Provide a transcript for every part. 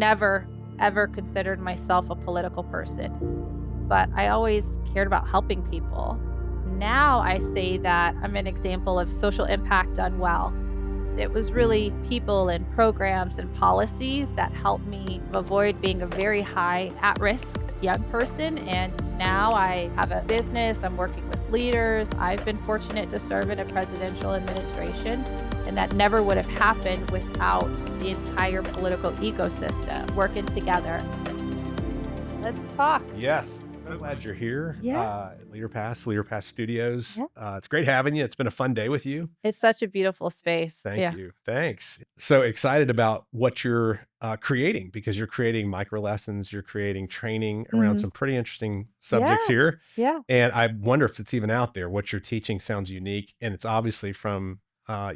never, ever considered myself a political person, but I always cared about helping people. Now I say that I'm an example of social impact done well. It was really people and programs and policies that helped me avoid being a very high at risk young person. And now I have a business, I'm working with leaders. I've been fortunate to serve in a presidential administration, and that never would have happened without the entire political ecosystem working together. Let's talk. Yes. So glad you're here Yeah. at Leader Pass Studios. Yeah. It's great having you. It's been a fun day with you. It's such a beautiful space. Thank Yeah. you. Thanks. So excited about what you're creating because you're creating micro lessons, you're creating training around Mhm. some pretty interesting Yeah. subjects here. Yeah. And I wonder if it's even out there. What you're teaching sounds unique, and it's obviously from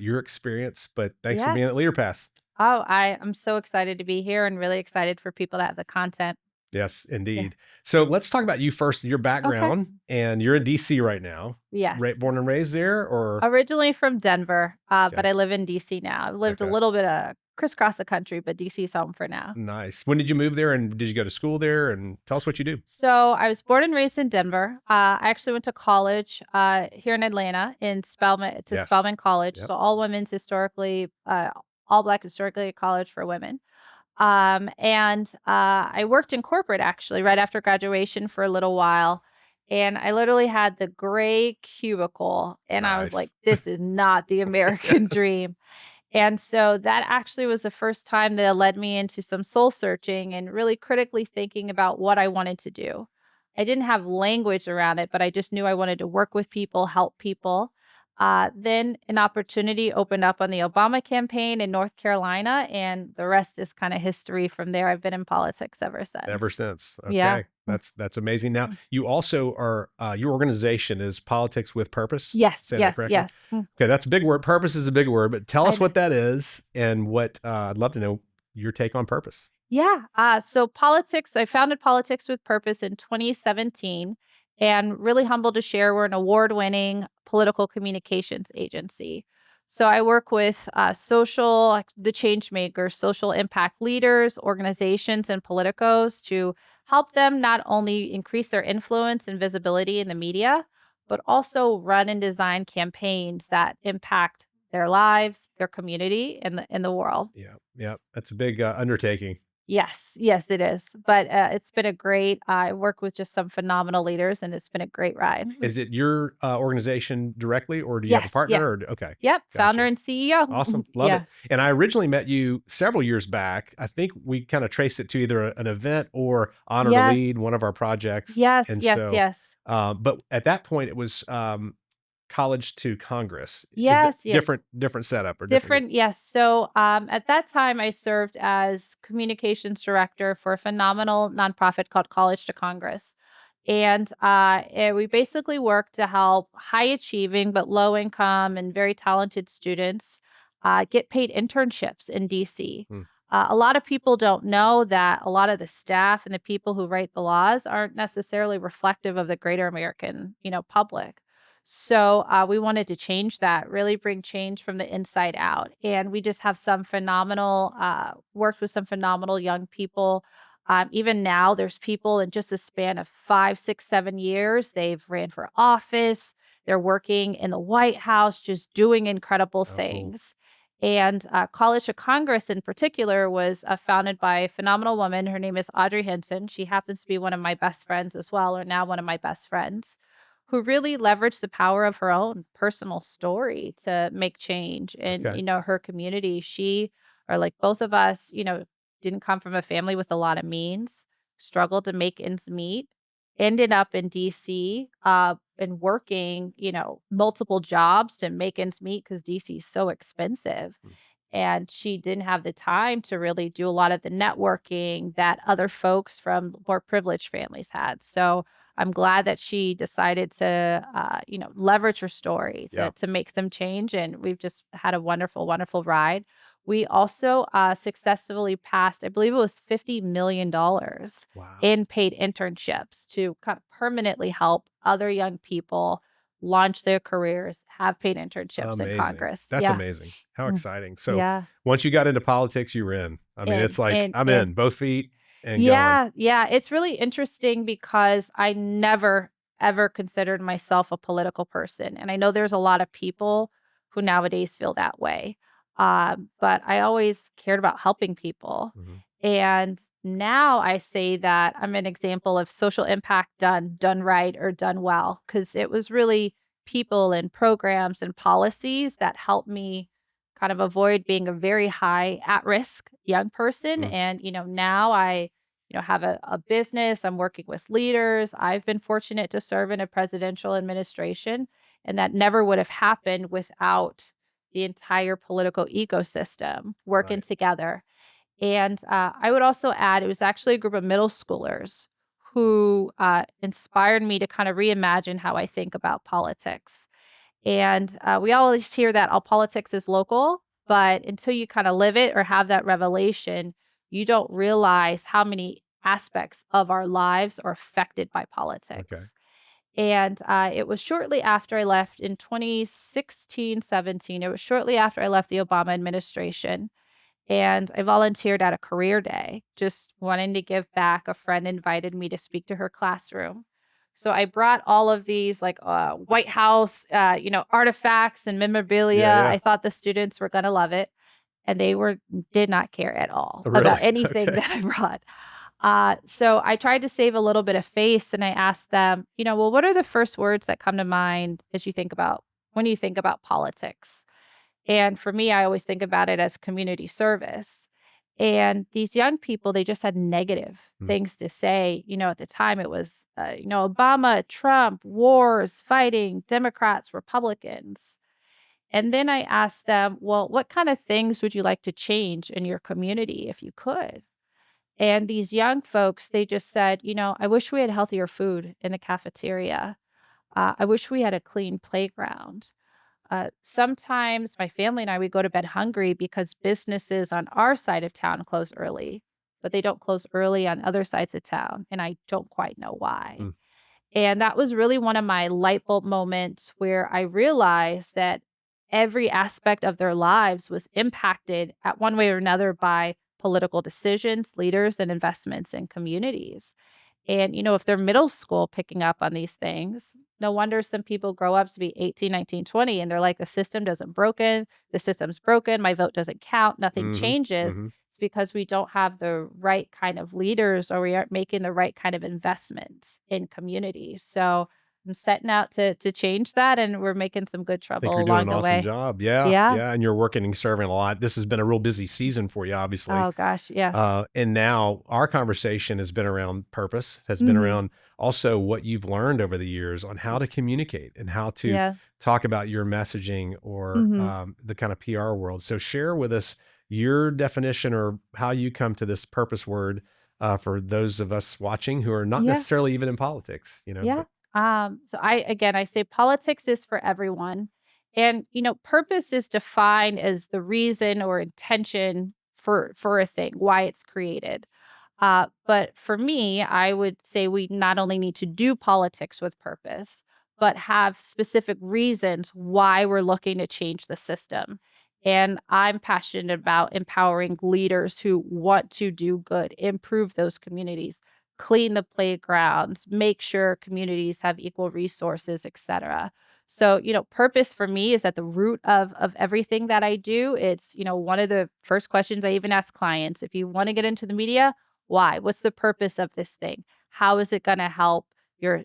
your experience. But thanks for Yeah. being at Leader Pass. Oh, I'm so excited to be here and really excited for people to have the content. Yes, Yeah. indeed. So let's talk about you first, your Okay. background, and you're in DC right now. Yes. Born and raised there, or Originally from Denver, but okay, I live in DC now. I've lived a okay, little bit of crisscross the country, but DC's home for now. nice. When did you move there, and did you go to school there? And tell us what you do. So I was born and raised in Denver. I actually went to college here in Atlanta in Yes. Spelman College. Yep. So all black historically college for women. I worked in corporate actually right after graduation for a little while. And I literally had the gray cubicle, and I was like, Nice. this is not the American dream. And so that actually was the first time that it led me into some soul searching and really critically thinking about what I wanted to do. I didn't have language around it, but I just knew I wanted to work with people, help people. Then an opportunity opened up on the Obama campaign in North Carolina, and the rest is kind of history from there. I've been in politics ever Ever since. since. Yeah. Okay, that's amazing. Now Mm. you also are your organization is Politics with Purpose. Yes, Say that yes, correctly. yes. Mm. Okay, that's a big word. Purpose is a big word, but tell I us know. what that is and what I'd love to know your take on purpose. Yeah. I founded Politics with Purpose in 2017, and really humbled to share we're an award winning political communications agency. So I work with the change makers, social impact leaders, organizations, and politicos to help them not only increase their influence and visibility in the media, but also run and design campaigns that impact their lives, their community, and the world. Yeah, yeah, that's a big undertaking. Yes, yes, it is. But, it's been a great I work with just some phenomenal leaders, and it's been a great ride. Is it your organization directly, or do you have a Yes, partner? yeah. Okay, Yep, founder gotcha. and CEO. Awesome. Love it. Yeah. And I originally met you several years back. I think we kind of traced it to either an event or Honor to Yes, Lead, one of our projects. yes, And yes, so, yes. but at that point, it was College to Congress. Is it Yes, yes. different setup or different? Different, yes. At that time, I served as communications director for a phenomenal nonprofit called College to Congress. We basically work to help high achieving but low income and very talented students get paid internships in DC. Hmm. A lot of people don't know that a lot of the staff and the people who write the laws aren't necessarily reflective of the greater American, public. We wanted to change that, really bring change from the inside out. And we just have worked with some phenomenal young people. Even now, there's people in just a span of 5, 6, 7 years. They've ran for office. They're working in the White House, just doing incredible Oh, cool. things. And College of Congress, in particular, was founded by a phenomenal woman. Her name is Audrey Hinton. She happens to be one of my best friends as well, or now one of my best friends, who really leveraged the power of her own personal story to make change in, Okay. her community. Or like both of us, didn't come from a family with a lot of means, struggled to make ends meet, ended up in DC, and working, multiple jobs to make ends meet because DC is so expensive. Hmm. And she didn't have the time to really do a lot of the networking that other folks from more privileged families had. So I'm glad that she decided to, leverage her story Yeah. to make some change. And we've just had a wonderful, wonderful ride. We also successfully passed, I believe it was $50 million Wow. in paid internships to kind of permanently help other young people launch their careers, have paid internships in Amazing. Congress. That's Yeah. amazing. How Mm. exciting. So Yeah. once you got into politics, you were in. I mean, it's In like, in I'm in in, both feet and going. Yeah, yeah, it's really interesting because I never ever considered myself a political person, and I know there's a lot of people who nowadays feel that way. But I always cared about helping people. Mhm. And now I say that I'm an example of social impact done right or done well because it was really people and programs and policies that helped me kind of avoid being a very high at risk young person. Mm. And, now I have a business. I'm working with leaders. I've been fortunate to serve in a presidential administration, and that never would have happened without the entire political ecosystem working Right. together. And I would also add, it was actually a group of middle schoolers who inspired me to kind of reimagine how I think about politics. And we always hear that all politics is local, but until you kind of live it or have that revelation, you don't realize how many aspects of our lives are affected by Okay. politics. And it was shortly after I left in 2016, 17. It was shortly after I left the Obama administration and I volunteered at a career day, just wanting to give back. A friend invited me to speak to her classroom. So I brought all of these like White House, artifacts and Yeah, memorabilia. yeah. I thought the students were going to love it, and they did not care at all about Really? anything Okay. that I brought. So I tried to save a little bit of face, and I asked them, well, what are the first words that come to mind as you think about when you think about politics? And for me, I always think about it as community service. And these young people, they just had negative Mm. things to say. At the time it was, Obama, Trump, wars, fighting, Democrats, Republicans. And then I asked them, well, what kind of things would you like to change in your community if you could? And these young folks, they just said, I wish we had healthier food in the cafeteria. I wish we had a clean playground. Sometimes my family and I, we go to bed hungry because businesses on our side of town close early, but they don't close early on other sides of town. And I don't quite know why. Mm. And that was really one of my light bulb moments where I realized that every aspect of their lives was impacted at one way or another by political decisions, leaders, and investments in communities. And, if they're middle school picking up on these things, no wonder some people grow up to be 18, 19, 20, and they're like, the system's broken, my vote doesn't count, nothing Mhm. changes. Mhm. It's because we don't have the right kind of leaders or we aren't making the right kind of investments in communities. So I'm setting out to change that, and we're making some good I think trouble you're doing an along the awesome way. job. Yeah, Yeah. yeah, and you're working and serving a lot. This has been a real busy season for you, obviously. Oh gosh, yes. And now our conversation has been around purpose, has been Mhm. around also what you've learned over the years on how to communicate and how to Yeah. talk about your messaging or Mhm. the kind of PR world. So share with us your definition or how you come to this purpose word for those of us watching who are not Yeah. necessarily even in politics, Yeah. but So I say politics is for everyone. And purpose is defined as the reason or intention for a thing, why it's created. But for me, I would say we not only need to do politics with purpose, but have specific reasons why we're looking to change the system. And I'm passionate about empowering leaders who want to do good, improve those communities, clean the playgrounds, make sure communities have equal resources, etc. So, purpose for me is at the root of everything that I do. It's, one of the first questions I even ask clients. If you want to get into the media, why? What's the purpose of this thing? How is it going to help your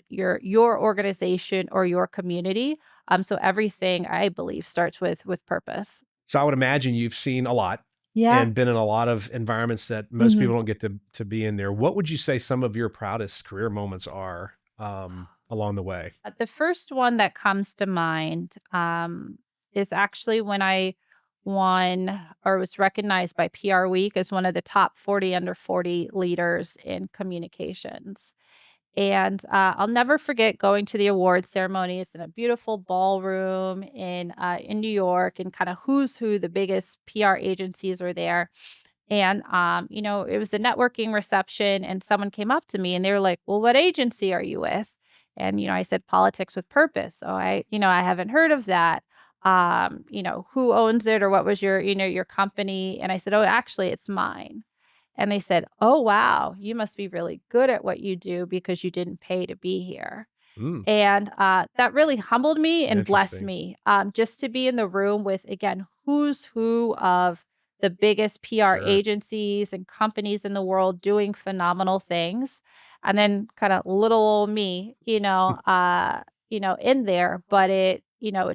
organization or your community? So everything I believe starts with purpose. so I would imagine you've seen a lot Yeah. and been in a lot of environments that most Mhm. people don't get to be in there. What would you say some of your proudest career moments are along the way? The first one that comes to mind is actually when I won or was recognized by PR Week as one of the top 40 under 40 leaders in communications. And I'll never forget going to the award ceremonies in a beautiful ballroom in New York, and kind of who's who, the biggest PR agencies are there. And it was a networking reception, and someone came up to me and they were like, "Well, what agency are you with?" And, I said politics with purpose. Oh, I haven't heard of that. Who owns it, or what was your company? And I said, oh, actually, it's mine. And they said, oh, wow, you must be really good at what you do because you didn't pay to be here. Mm, And, that really humbled me and blessed interesting. me, just to be in the room with, again, who's who of the biggest PR Sure. agencies and companies in the world doing phenomenal things, and then kinda little old me, in there, but it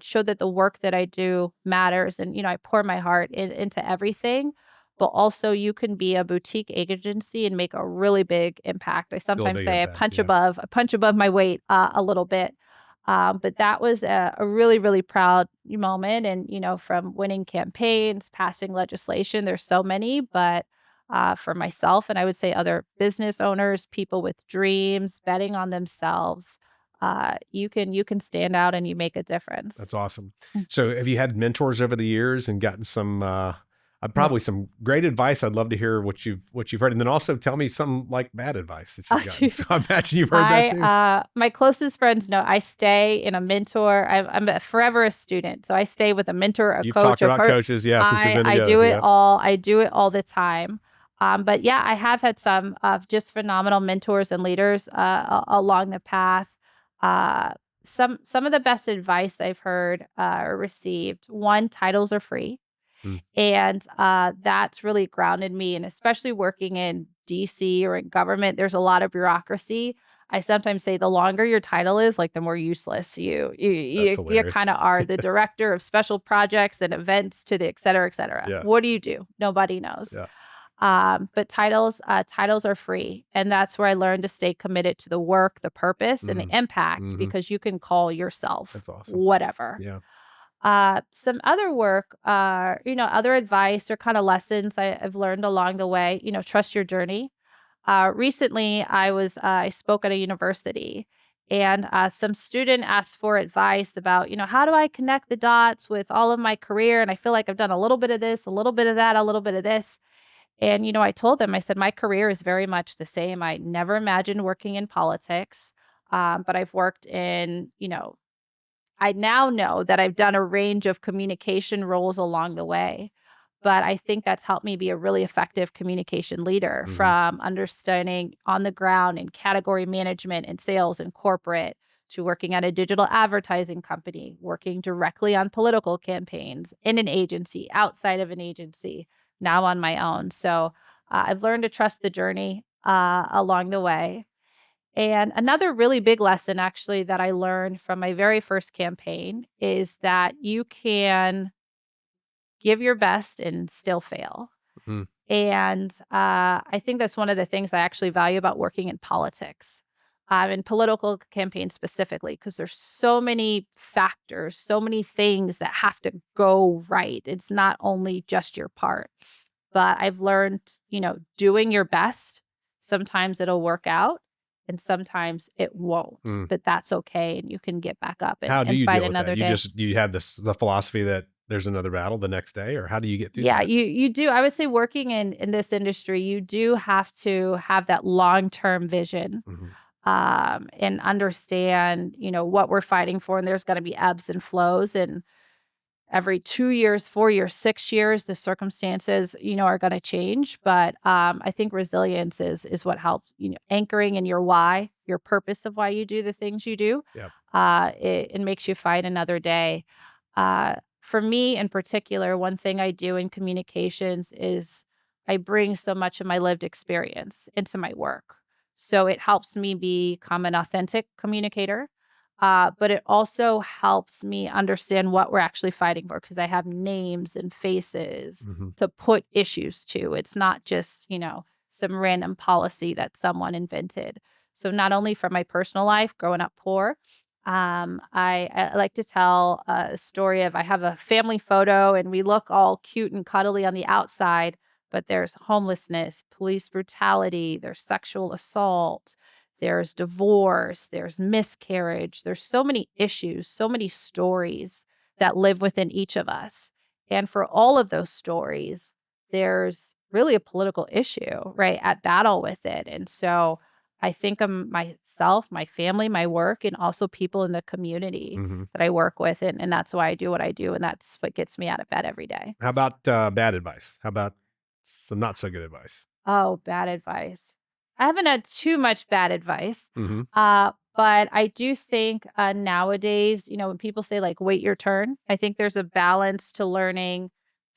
showed that the work that I do matters, and, I pour my heart into everything, but also you can be a boutique agency and make a really big impact. I Still a sometimes big say impact. Yeah. I punch above my weight, a little bit. But that was a really, really proud moment. And, from winning campaigns, passing legislation, there's so many, but for myself, and I would say other business owners, people with dreams, betting on themselves, you can stand out and you make a difference. That's awesome. Mm. So have you had mentors over the years and gotten some Yeah. probably some great advice? I'd love to hear what you've heard. And then also tell me some like bad advice that you've gotten. So I imagine you've heard that too. My closest friends know I stay in a mentor. I'm forever a student, so I stay with a mentor, a You've coach, talked a about coach. coaches, yeah, since we've I been I together. do it Yeah. all. I do it all the time. But yeah, I have had some of just phenomenal mentors and leaders along the path. Uh, some of the best advice I've heard or received. One, titles are free. Mm, And, that's really grounded me, and especially working in DC or in government, there's a lot of bureaucracy. I sometimes say the longer your title is, like, the more useless that's you hilarious. kinda are. The director of special projects and events to the et cetera, et cetera. Yeah. What do you do? Nobody knows. Yeah. But titles are free, and that's where I learned to stay committed to the work, the purpose, and the Mm, impact, hmm. because you can call yourself That's awesome. whatever. Yeah. Some other work, other advice or kind of lessons I've learned along the way, trust your journey. Recently, I spoke at a university, and some student asked for advice about, how do I connect the dots with all of my career? And I feel like I've done a little bit of this, a little bit of that, a little bit of this. And, I told them, I said, my career is very much the same. I never imagined working in politics, but I've worked in, I now know that I've done a range of communication roles along the way, but I think that's helped me be a really effective communication leader, Hmm. from understanding on the ground in category management and sales and corporate, to working at a digital advertising company, working directly on political campaigns in an agency, outside of an agency, now on my own. So I've learned to trust the journey along the way. And another really big lesson, actually, that I learned from my very first campaign is that you can give your best and still fail. Mm, And I think that's one of the things I actually value about working in politics, in political campaigns specifically, because there's so many factors, so many things that have to go right. It's not only just your part. But I've learned, doing your best, sometimes it'll work out and sometimes it won't, mm. but that's okay, and you can get back up and How do you fight deal with that? another day. You have the philosophy that there's another battle the next day, or how do you get through Yeah, that? you do. I would say working in this industry, you do have to have that long-term vision, Hmm. and understand, what we're fighting for, and there's gonna be ebbs and flows, and every 2 years, 4 years, 6 years, the circumstances, are gonna change, but, I think resilience is what helps, anchoring in your why, your purpose of why you do the things you do, Yeah. it makes you fight another day. For me in particular, one thing I do in communications is I bring so much of my lived experience into my work. So it helps me become an authentic communicator, but it also helps me understand what we're actually fighting for, because I have names and faces Hmm. to put issues to. It's not just, some random policy that someone invented. So not only from my personal life, growing up poor, I like to tell a story of, I have a family photo and we look all cute and cuddly on the outside, but there's homelessness, police brutality, there's sexual assault, there's divorce, there's miscarriage. There's so many issues, so many stories that live within each of us. And for all of those stories, there's really a political issue, right, at battle with it. And so I think of myself, my family, my work, and also people in the community Mhm. that I work with, and that's why I do what I do, and that's what gets me out of bed every day. How about, bad advice? How about some not so good advice? Oh, bad advice. I haven't had too much bad advice, Mhm. but I do think, nowadays, when people say, like, "Wait your turn," I think there's a balance to learning,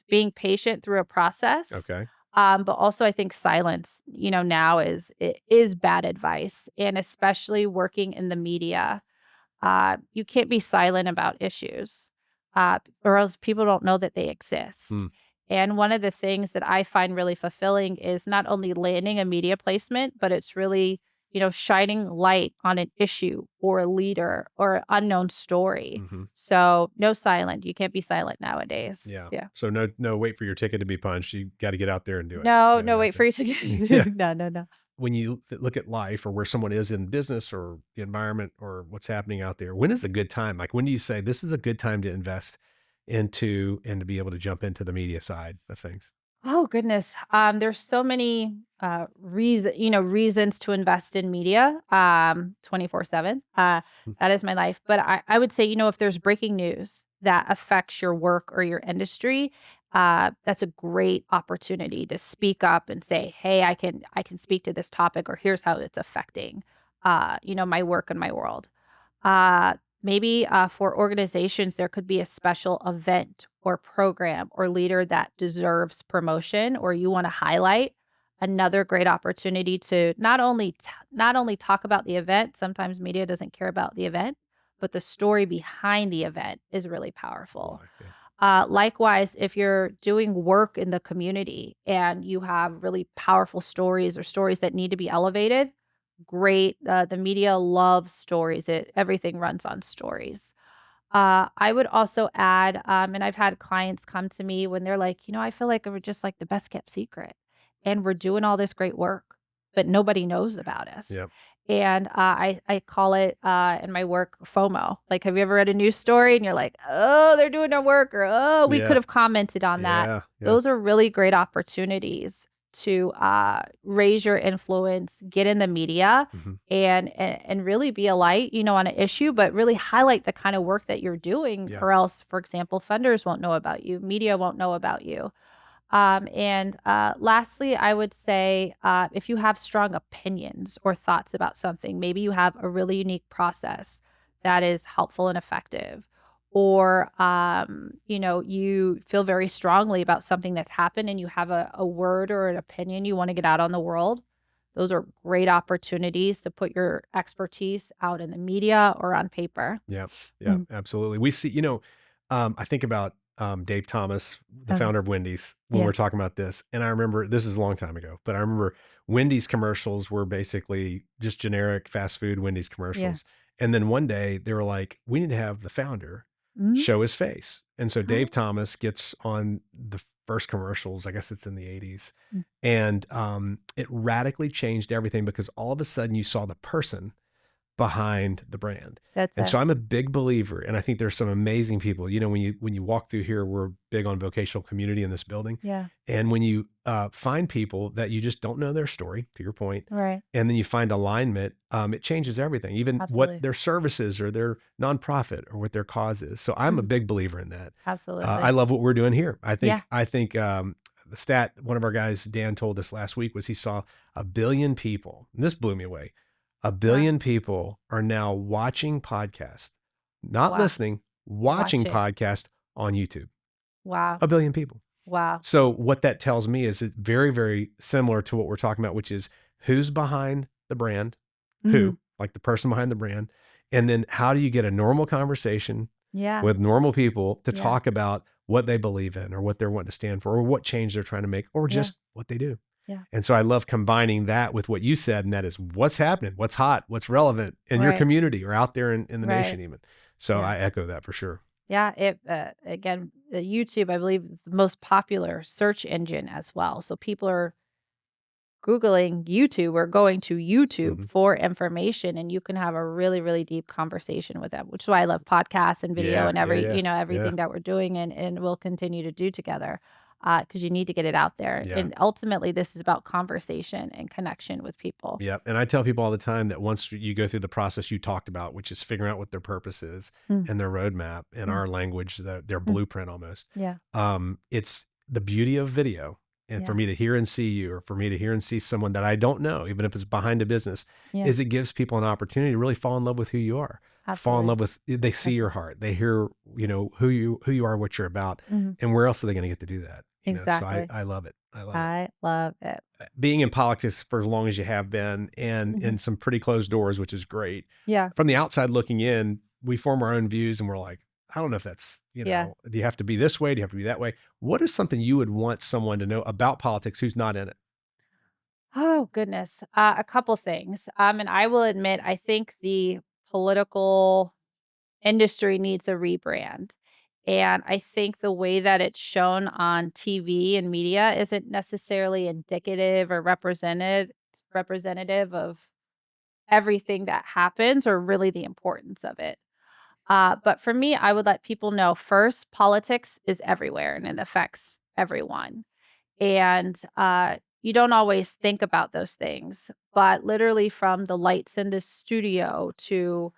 being patient through a process, Okay. but also I think silence, now is bad advice, and especially working in the media. You can't be silent about issues, or else people don't know that they exist. Mm. And one of the things that I find really fulfilling is not only landing a media placement, but it's really, shining light on an issue or a leader or an unknown story. Mhm. So no silent. You can't be silent nowadays. Yeah. Yeah. So no wait for your ticket to be punched. You gotta get out there and do it. No, Yeah, no, you have wait for to. you to Yeah. get no, no, no. When you look at life or where someone is in business or the environment or what's happening out there, when is a good time? Like, when do you say this is a good time to invest into and to be able to jump into the media side of things? Oh goodness. There's so many reasons to invest in media 24/7. Mm. That is my life. But I would say, if there's breaking news that affects your work or your industry, that's a great opportunity to speak up and say, hey, I can speak to this topic, or here's how it's affecting my work and my world. Uh, Maybe for organizations, there could be a special event or program or leader that deserves promotion, or you want to highlight another great opportunity to not only talk about the event. Sometimes media doesn't care about the event, but the story behind the event is really powerful. Why? Yeah. Likewise, if you're doing work in the community and you have really powerful stories or stories that need to be elevated, great. The media loves stories. Everything runs on stories. I would also add, and I've had clients come to me when they're like, I feel like we're just like the best kept secret, and we're doing all this great work, but nobody knows about us. Yep. And I call it in my work FOMO. Like, have you ever read a news story and you're like, oh, they're doing their work, or oh, we could Yeah. have commented on that. Yeah. Yeah. Those are really great opportunities to raise your influence, get in the media, Mhm. and really be a light, on an issue, but really highlight the kind of work that you're doing, Yeah. or else, for example, funders won't know about you, media won't know about you. And lastly, I would say if you have strong opinions or thoughts about something, maybe you have a really unique process that is helpful and effective, or you feel very strongly about something that's happened and you have a word or an opinion you want to get out on the world. Those are great opportunities to put your expertise out in the media or on paper. Yeah, yeah, Mm. absolutely. We see, I think about Dave Thomas, the Okay. founder of Wendy's, when Yeah. we're talking about this. And I remember this is a long time ago, but I remember Wendy's commercials were basically just generic fast food Wendy's Yeah. commercials. And then one day they were like, we need to have the founder Mhm. show his face. And so Dave Oh. Thomas gets on the first commercials, I guess it's in the 80s. Mm. And it radically changed everything because all of a sudden you saw the person behind the brand. That's And it. so I'm a big believer, and I think there's some amazing people. When you walk through here, we're big on vocational community in this building. Yeah. And when you find people that you just don't know their story, to your point, Right. and then you find alignment, it changes everything, even what Absolutely. their services or their nonprofit or what their cause is. So I'm a Mhm. big believer in that. I Absolutely. love what we're doing here. I Yeah. think I think the stat one of our guys, Dan, told us last week was he saw 1 billion people. And this blew me away. A Wow. billion people are now watching podcasts, not Wow. listening, watching Watching. podcasts on YouTube. Wow. 1 billion people. Wow. So what that tells me is it's very, very similar to what we're talking about, which is who's behind the brand, Mhm. who, like the person behind the brand, and then how do you get a normal conversation Yeah. with normal people to Yeah. talk about what they believe in or what they're wanting to stand for or what change they're trying to make or Yeah. just what they do. Yeah. And so I love combining that with what you said, and that is what's happening, what's hot, what's relevant in your Right. community or out there in the Right. nation even. So Yeah. I echo that for sure. Yeah. Again, YouTube, I believe, is the most popular search engine as well. So people are Googling YouTube or going to YouTube Mhm. for information, and you can have a really, really deep conversation with them, which is why I love podcasts and video Yeah, and yeah, yeah, yeah. everything that we're doing and we'll continue to do together. because you need to get it out there. Yeah. And ultimately, this is about conversation and connection with people. Yep, and I tell people all the time that once you go through the process you talked about, which is figuring out what their purpose is Mm, and their roadmap in mm, our language, their mm. blueprint almost. Yeah, It's the beauty of video, and for yeah, me to hear and see you, or for me to hear and see someone that I don't know, even if it's behind a business, yeah, is it gives people an opportunity to really fall in love with who you are. Fall in absolutely, love with they see your absolutely. heart. They hear, who you are, what you're about, Mhm. and where else are they gonna get to do that? So I Exactly. I love it. I love it. I love it. Being in politics for as long as you have been and Mhm. in some pretty closed doors, which is great. Yeah, From the outside looking in, we form our own views and we're like, I don't know if that's, yeah. do you have to be this way? Do you have to be that way? What is something you would want someone to know about politics who's not in it? Oh, goodness. A couple things. And I will admit, I think the political industry needs a rebrand. And I think the way that it's shown on TV and media isn't necessarily indicative or representative of everything that happens or really the importance of it. But for me, I would let people know first, politics is everywhere and it affects everyone. And you don't always think about those things, but literally from the lights in the studio to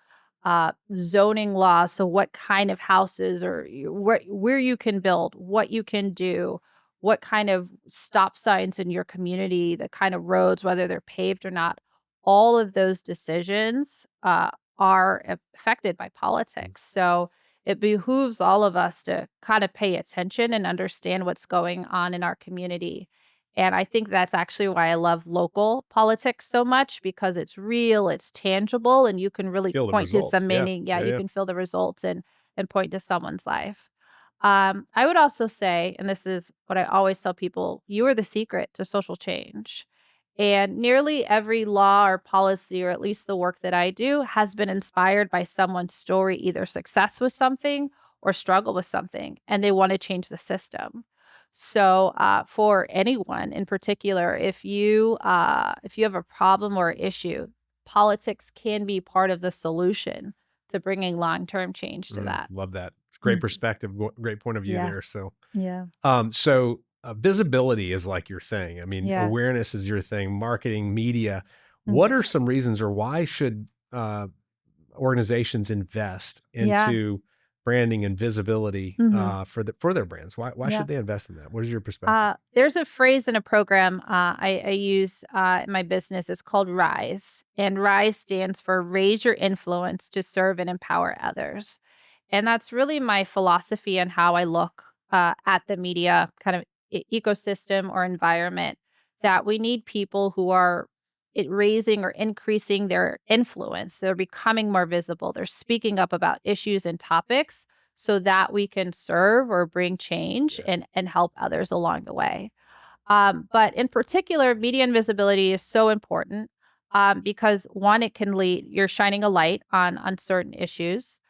zoning laws. So, what kind of houses or where you can build, what you can do, what kind of stop signs in your community, the kind of roads, whether they're paved or not. All of those decisions are affected by Mm, politics. So, it behooves all of us to kind of pay attention and understand what's going on in our community. And I think that's actually why I love local politics so much because it's real, it's tangible, and you can really feel the point to some results. Yeah. meaning. Yeah, Yeah. you Yeah. can feel the results and point to someone's life. I would also say, and this is what I always tell people, you are the secret to social change. And nearly every law or policy, or at least the work that I do, has been inspired by someone's story, either success with something or struggle with something, and they want to change the system. So, for anyone in particular, if you have a problem or issue, politics can be part of the solution to bringing long term change to that. Love that. It's great Mhm. perspective. Great point of view Yeah, there. So, yeah, visibility is like your thing. I mean, yeah, awareness is your thing. Marketing, media. What mhm, are some reasons, or why should organizations invest yeah, into branding and visibility mhm, for their brands? Why yeah. should they invest in that? What is your perspective? There's a phrase in a program I use in my business. It's called RISE, and RISE stands for Raise Your Influence to Serve and Empower Others. And that's really my philosophy and how I look at the media kind of ecosystem or environment. That we need people who are raising or increasing their influence. They're becoming more visible. They're speaking up about issues and topics so that we can serve or bring change Yeah. and help others along the way. But in particular, media and visibility is so important because one, it can lead you're shining a light on certain issues.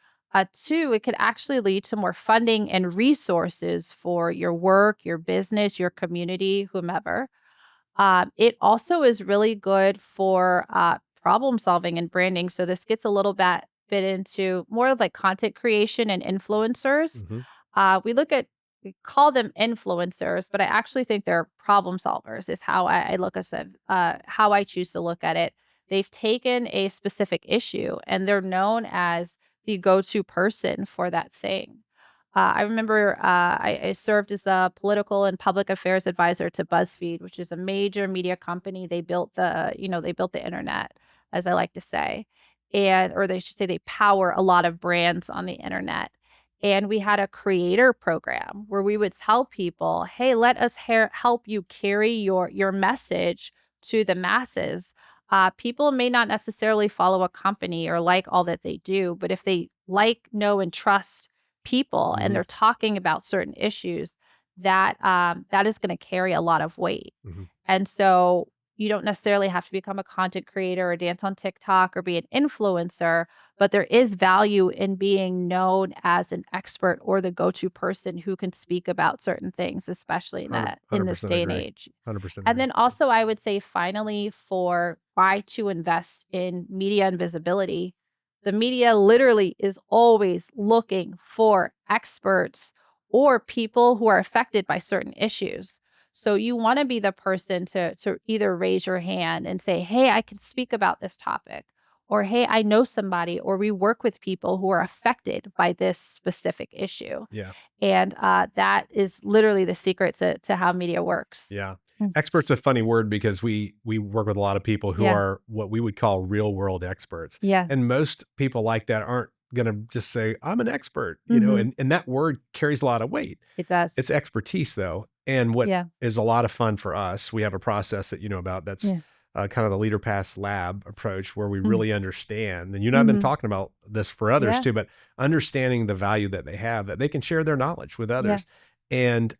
Two, it could actually lead to more funding and resources for your work, your business, your community, whomever. It also is really good for problem solving and branding. So this gets a little bit into more of like content creation and influencers. Mhm. We call them influencers, but I actually think they're problem solvers. Is how I look at them. How I choose to look at it. They've taken a specific issue and they're known as the go-to person for that thing. I remember I served as the political and public affairs advisor to BuzzFeed, which is a major media company. They built the internet, as I like to say, and or they should say they power a lot of brands on the internet. And we had a creator program where we would tell people, "Hey, let us help you carry your message to the masses." People may not necessarily follow a company or like all that they do, but if they like, know, and trust people and Mhm. they're talking about certain issues, that is gonna carry a lot of weight. Mhm. And so you don't necessarily have to become a content creator or dance on TikTok or be an influencer, but there is value in being known as an expert or the go-to person who can speak about certain things, especially in 100 that in this 100% day and agree. age. 100% And agree. then also I would say finally for why to invest in media and visibility, the media literally is always looking for experts or people who are affected by certain issues. So you want to be the person to either raise your hand and say, "Hey, I can speak about this topic," or "Hey, I know somebody," or "We work with people who are affected by this specific issue." Yeah. And that is literally the secret to how media works. Yeah. Mm. Expert's a funny word because we work with a lot of people who Yeah. are what we would call real world experts. Yeah. And most people like that aren't going to just say, I'm an expert, Hmm. and that word carries a lot of weight. It does. It's expertise though. And what Yeah. is a lot of fun for us, we have a process that you know about that's Yeah. kind of the Leader Pass Lab approach where we Mm. really understand, and you and I have been Mhm. talking about this for others Yeah. too, but understanding the value that they have, that they can share their knowledge with Yeah. others. And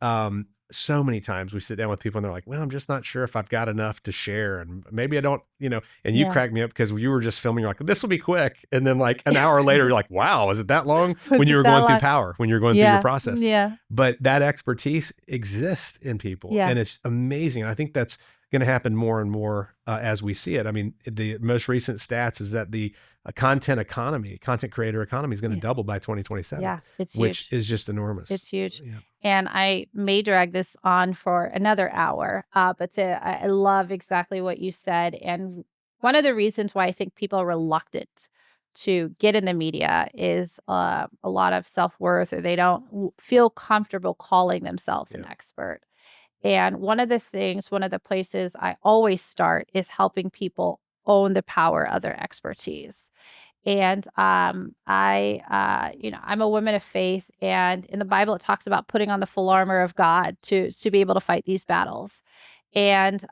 so many times we sit down with people and they're like, well, I'm just not sure if I've got enough to share. And maybe I don't, and you Yeah. crack me up because you were just filming, you're like, this will be quick. And then like an hour later, you're like, wow, is it that long? Was When you it were that going through long? power, when you're going through your Yeah. process. Yeah. But that expertise exists in people Yeah. and it's amazing. I think that's going to happen more and more as we see it. I mean, the most recent stats is that the content creator economy is going to Yeah. double by 2027, Yeah. It's which huge. is just enormous. It's huge. Yeah. And I may drag this on for another hour, but I love exactly what you said. And one of the reasons why I think people are reluctant to get in the media is a lot of self worth, or they don't feel comfortable calling themselves an Yeah. expert. And one of the places I always start is helping people own the power of their expertise. And I'm a woman of faith, and in the Bible it talks about putting on the full armor of God to be able to fight these battles and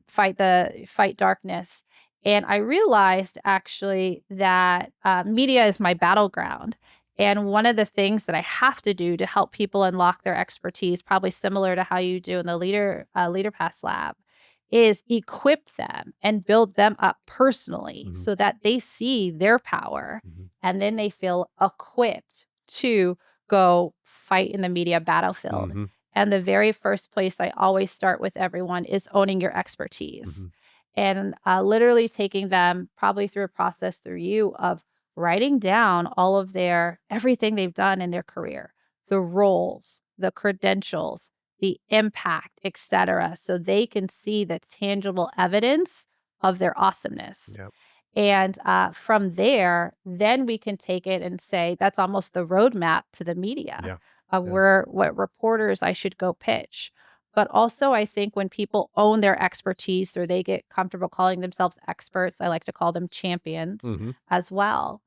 fight darkness. And I realized actually that media is my battleground. And one of the things that I have to do to help people unlock their expertise, probably similar to how you do in the Leader Pass Lab, is equip them and build them up personally Mhm. so that they see their power Mhm. and then they feel equipped to go fight in the media battlefield. Mhm. And the very first place I always start with everyone is owning your expertise Mhm. and literally taking them probably through a process through you of writing down all of their everything they've done in their career, the roles, the credentials, the impact, etc., so they can see the tangible evidence of their awesomeness. Yep. And from there, then we can take it and say that's almost the roadmap to the media Yeah. of Yeah. where what reporters I should go pitch. But also, I think when people own their expertise or they get comfortable calling themselves experts, I like to call them champions Mhm. as well.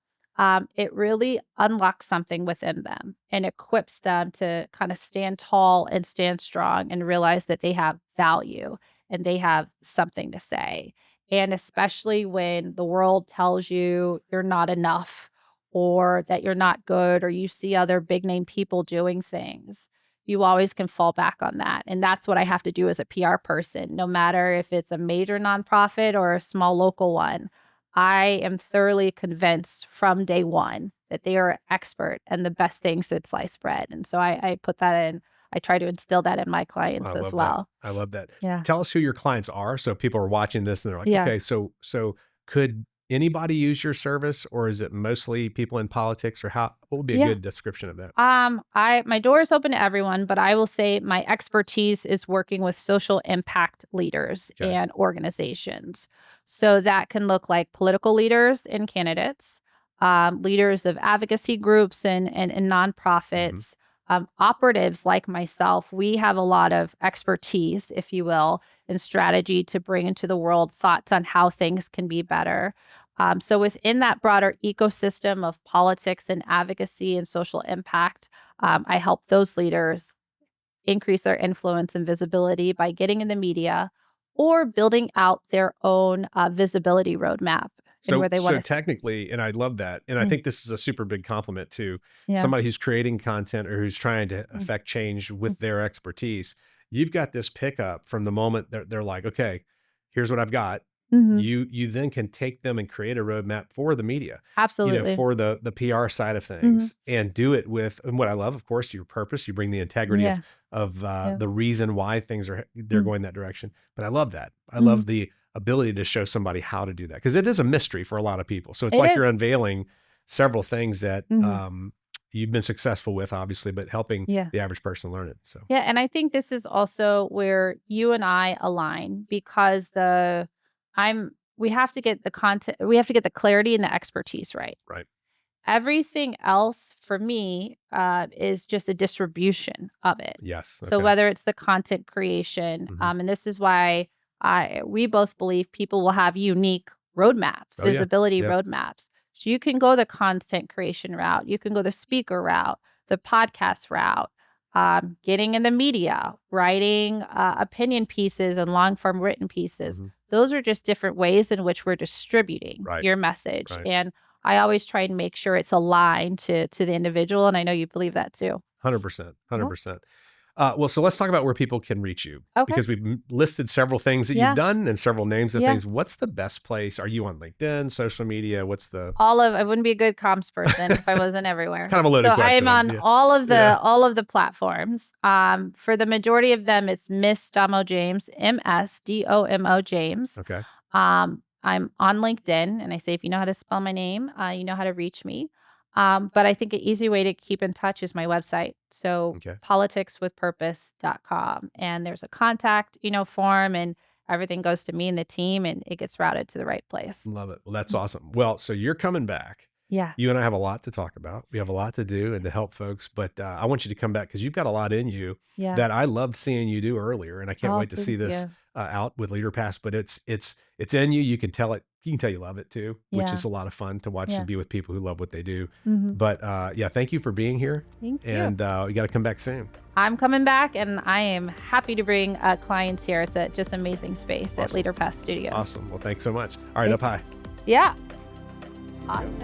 It really unlocks something within them and equips them to kind of stand tall and stand strong and realize that they have value and they have something to say. And especially when the world tells you you're not enough or that you're not good or you see other big name people doing things, you always can fall back on that. And that's what I have to do as a PR person, no matter if it's a major nonprofit or a small local one. I am thoroughly convinced from day one that they are expert and the best things at sliced bread. And so I put that in, I try to instill that in my I clients as love that. well. I love that. Yeah. Tell us who your clients are. So people are watching this and they're like, Yeah. okay, so could anybody use your service or is it mostly people in politics or what would be a Yeah. good description of that? My door is open to everyone, but I will say my expertise is working with social impact leaders Okay. and organizations. So that can look like political leaders and candidates, leaders of advocacy groups and Mhm. nonprofits, operatives like myself. We have a lot of expertise, if you will, and strategy to bring into the world thoughts on how things can be better. So within that broader ecosystem of politics and advocacy and social impact, I help those leaders increase their influence and visibility by getting in the media or building out their own visibility roadmap and where So they want so to see. technically, and I love that, and I Mm, think this is a super big compliment to yeah. somebody who's creating content or who's trying to Mm, affect change mm, with their expertise. You've got this pickup from the moment they're like, okay, here's what I've got. mhm. You then can take them and create a roadmap for the media, Absolutely. for the PR side of Mhm. things, and do it with and what I love, of course, your purpose. You bring the integrity Yeah. of Yeah. the reason why things are they're Mm, going that direction. But I love that. I mhm. love the ability to show somebody how to do that because it is a mystery for a lot of people. So it's It like is. you're unveiling several things that Mhm. you've been successful with, obviously, but helping Yeah. the average person learn it. So Yeah, and I think this is also where you and I align because we have to get the content, we have to get the clarity and the expertise right. right. Everything else for me is just a distribution of it. Yes. So Okay. whether it's the content creation, Hmm. and this is why we both believe people will have unique roadmap, Oh yeah. visibility Yeah. roadmaps. So you can go the content creation route, you can go the speaker route, the podcast route, getting in the media, writing opinion pieces and long form written pieces. Hmm. Those are just different ways in which we're distributing Right. your message. Right. And I always try and make sure it's aligned to the individual, and I know you believe that too. 100%. Yep. 100%. Well, so let's talk about where people can reach you Okay. because we've listed several things that you've Yeah. done and several names of Yeah. things. What's the best place? Are you on LinkedIn, social media? What's the? I wouldn't be a good comms person if I wasn't It's everywhere. kind of a So loaded I am question. on Yeah. Yeah. all of the platforms. For the majority of them, it's Miss Domo James, MSDOMO James. Okay. I'm on LinkedIn, and I say if you know how to spell my name, you know how to reach me. But I think an easy way to keep in touch is my website. So Okay. politicswithpurpose.com. And there's a contact, form, and everything goes to me and the team, and it gets routed to the right place. Love it. Well, that's awesome. Well, so you're coming back. Yeah. You and I have a lot to talk about. We have a lot to do and to help folks, but I want you to come back because you've got a lot in you Yeah. that I loved seeing you do earlier, and I can't Oh, wait to see thank this you. out with Leader Pass. But it's in you. You can tell it. You can tell you love it too, which Yeah. is a lot of fun to watch Yeah. and be with people who love what they do. Mhm. But yeah, thank you for being here, Thank you. and you got to come back soon. I'm coming back, and I am happy to bring clients here. It's a just amazing space at Awesome. Leader Pass Studios. Awesome. Well, thanks so much. All right, up high. Yeah. Awesome.